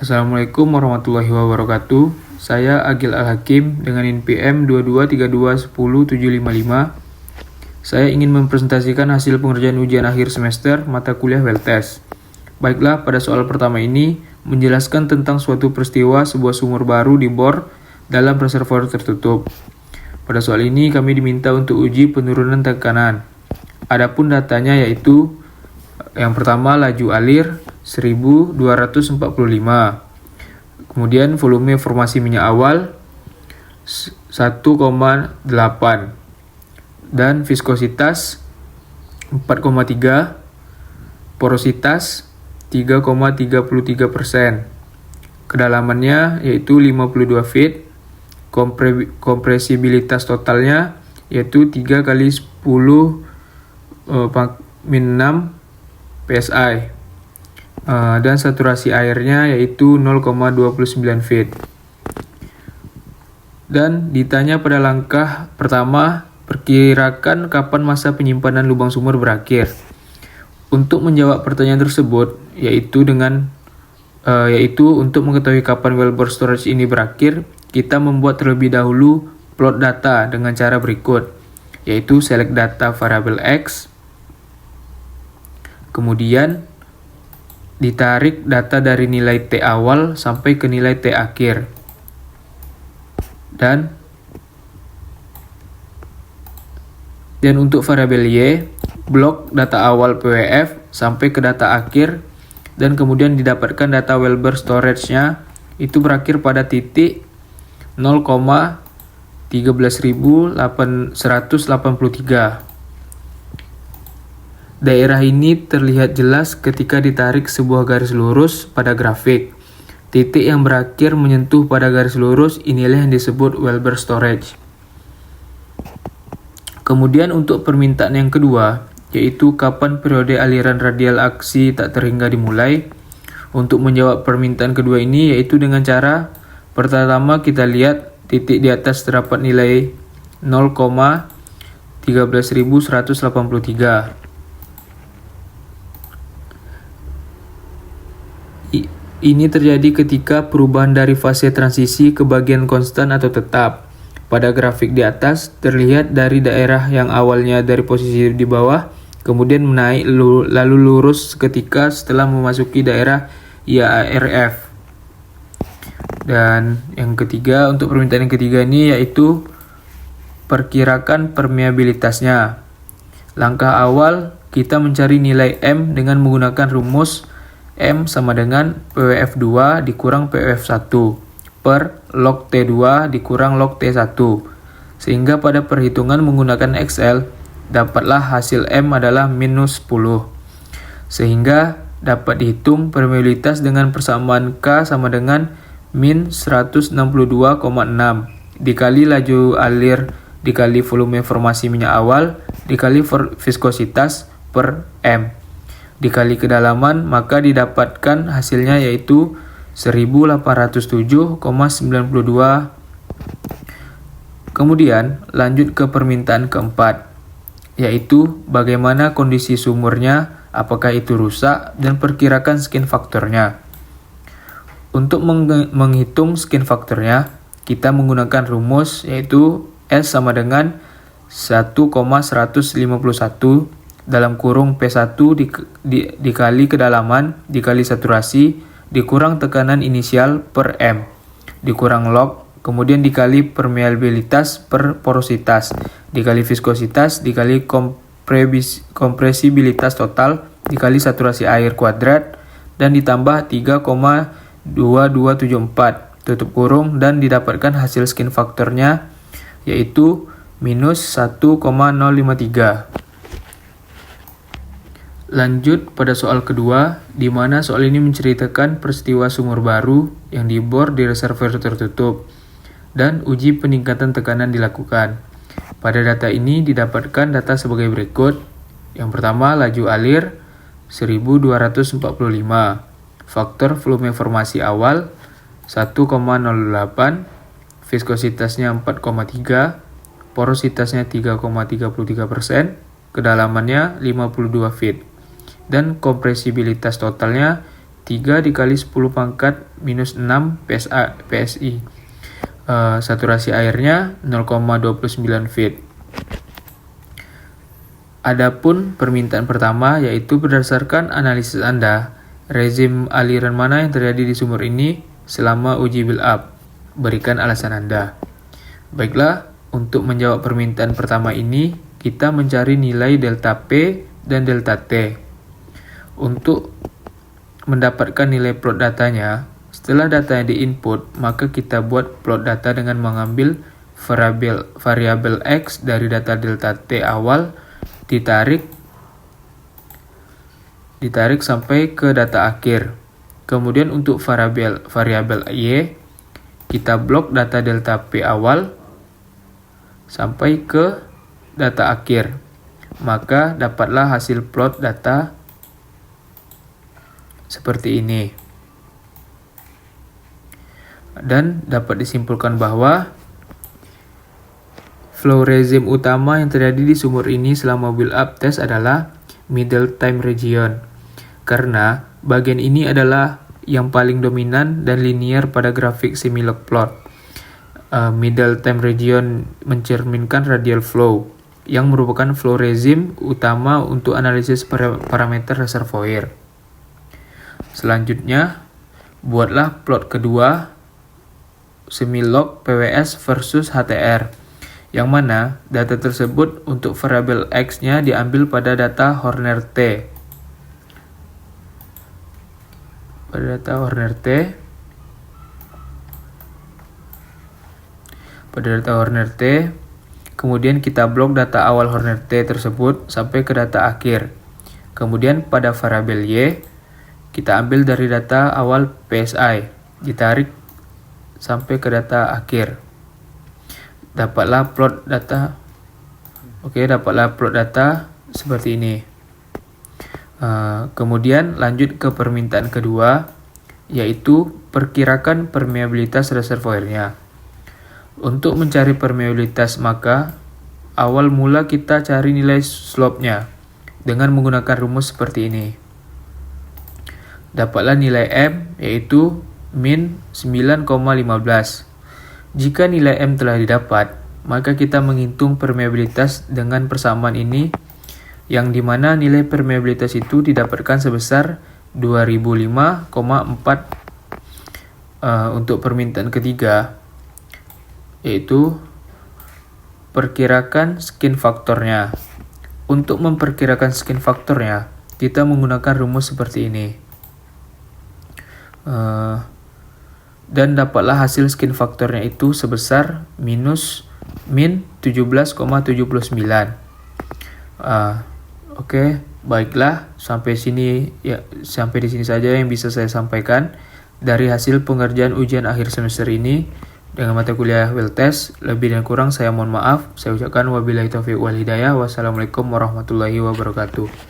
Assalamualaikum warahmatullahi wabarakatuh. Saya Agil Al-Hakim dengan NPM 22321075. Saya ingin mempresentasikan hasil pengerjaan ujian akhir semester mata kuliah Weltes. Baiklah, pada soal pertama ini menjelaskan tentang suatu peristiwa sebuah sumur baru di bor dalam reservoir tertutup. Pada soal ini kami diminta untuk uji penurunan tekanan. Adapun datanya yaitu yang pertama laju alir 1245. Kemudian volume formasi minyak awal 1,8 dan viskositas 4,3, porositas 3,33%. Kedalamannya yaitu 52 feet. Kompresibilitas totalnya yaitu 3 kali 10 min 6 PSI. Dan saturasi airnya yaitu 0,29 feet. Dan ditanya pada langkah pertama, perkirakan kapan masa penyimpanan lubang sumur berakhir. Untuk menjawab pertanyaan tersebut, yaitu untuk mengetahui kapan well bore storage ini berakhir, kita membuat terlebih dahulu plot data dengan cara berikut, yaitu select data variable X, kemudian ditarik data dari nilai T awal sampai ke nilai T akhir. Dan untuk variabel Y, blok data awal PWF sampai ke data akhir, dan kemudian didapatkan data well bore storage-nya itu berakhir pada titik 0,13.183. Daerah ini terlihat jelas ketika ditarik sebuah garis lurus pada grafik. Titik yang berakhir menyentuh pada garis lurus inilah yang disebut well bore storage. Kemudian untuk permintaan yang kedua, yaitu kapan periode aliran radial aksi tak terhingga dimulai. Untuk menjawab permintaan kedua ini yaitu dengan cara pertama kita lihat titik di atas terdapat nilai 0,13.183. Ini terjadi ketika perubahan dari fase transisi ke bagian konstan atau tetap. Pada grafik di atas terlihat dari daerah yang awalnya dari posisi di bawah, kemudian menaik lalu lurus ketika setelah memasuki daerah IARF. Dan yang ketiga, untuk permintaan yang ketiga ini yaitu perkirakan permeabilitasnya. Langkah awal kita mencari nilai M dengan menggunakan rumus M sama dengan PWF2 dikurang PWF1 per log T2 dikurang log T1. Sehingga pada perhitungan menggunakan Excel, dapatlah hasil M adalah minus 10. Sehingga dapat dihitung permeabilitas dengan persamaan K sama dengan min 162,6 dikali laju alir dikali volume formasi minyak awal dikali viskositas per M dikali kedalaman, maka didapatkan hasilnya yaitu 1807,92. Kemudian lanjut ke permintaan keempat, yaitu bagaimana kondisi sumurnya, apakah itu rusak, dan perkirakan skin faktornya. Untuk menghitung skin faktornya, kita menggunakan rumus yaitu S sama dengan 1,151 dalam kurung P1 dikali kedalaman dikali saturasi dikurang tekanan inisial per M dikurang log, kemudian dikali permeabilitas per porositas dikali viskositas dikali kompresibilitas total dikali saturasi air kuadrat dan ditambah 3,2274 tutup kurung, dan didapatkan hasil skin faktornya yaitu minus 1,053. Lanjut pada soal kedua, di mana soal ini menceritakan peristiwa sumur baru yang dibor di reservoir tertutup dan uji peningkatan tekanan dilakukan. Pada data ini didapatkan data sebagai berikut. Yang pertama, laju alir 1245, faktor volume formasi awal 1,08, viskositasnya 4,3, porositasnya 3,33%, kedalamannya 52 feet. Dan kompresibilitas totalnya 3 dikali 10 pangkat minus 6 PSI. Saturasi airnya 0,29 feet. Adapun permintaan pertama yaitu berdasarkan analisis Anda, rezim aliran mana yang terjadi di sumur ini selama uji build up. Berikan alasan Anda. Baiklah, untuk menjawab permintaan pertama ini, kita mencari nilai delta P dan delta T. Untuk mendapatkan nilai plot datanya, setelah data yang diinput, maka kita buat plot data dengan mengambil variabel X dari data delta T awal, ditarik sampai ke data akhir. Kemudian untuk variabel Y, kita blok data delta P awal sampai ke data akhir. Maka dapatlah hasil plot data seperti ini. Dan dapat disimpulkan bahwa flow regime utama yang terjadi di sumur ini selama build up test adalah middle time region. Karena bagian ini adalah yang paling dominan dan linear pada grafik semi-log plot. Middle time region mencerminkan radial flow, yang merupakan flow regime utama untuk analisis parameter reservoir. Selanjutnya, buatlah plot kedua semi-log PWS versus HTR, yang mana data tersebut untuk variabel X-nya diambil pada data Horner T. Pada data Horner T, kemudian kita blok data awal Horner T tersebut sampai ke data akhir. Kemudian pada variabel Y, kita ambil dari data awal PSI, ditarik sampai ke data akhir. Dapatlah plot data seperti ini. Kemudian lanjut ke permintaan kedua, yaitu perkirakan permeabilitas reservoirnya. Untuk mencari permeabilitas, maka awal mula kita cari nilai slope-nya dengan menggunakan rumus seperti ini. Dapatlah nilai M, yaitu min 9,15. Jika nilai M telah didapat, maka kita menghitung permeabilitas dengan persamaan ini, yang dimana nilai permeabilitas itu didapatkan sebesar 2005,4. Untuk permintaan ketiga, yaitu perkirakan skin faktornya. Untuk memperkirakan skin faktornya, kita menggunakan rumus seperti ini. Dan dapatlah hasil skin faktornya itu sebesar min 17,79. Oke, baiklah, sampai di sini saja yang bisa saya sampaikan dari hasil pengerjaan ujian akhir semester ini dengan mata kuliah well test. Lebih dan kurang saya mohon maaf. Saya ucapkan wabillahi taufiq wal hidayah. Wassalamualaikum warahmatullahi wabarakatuh.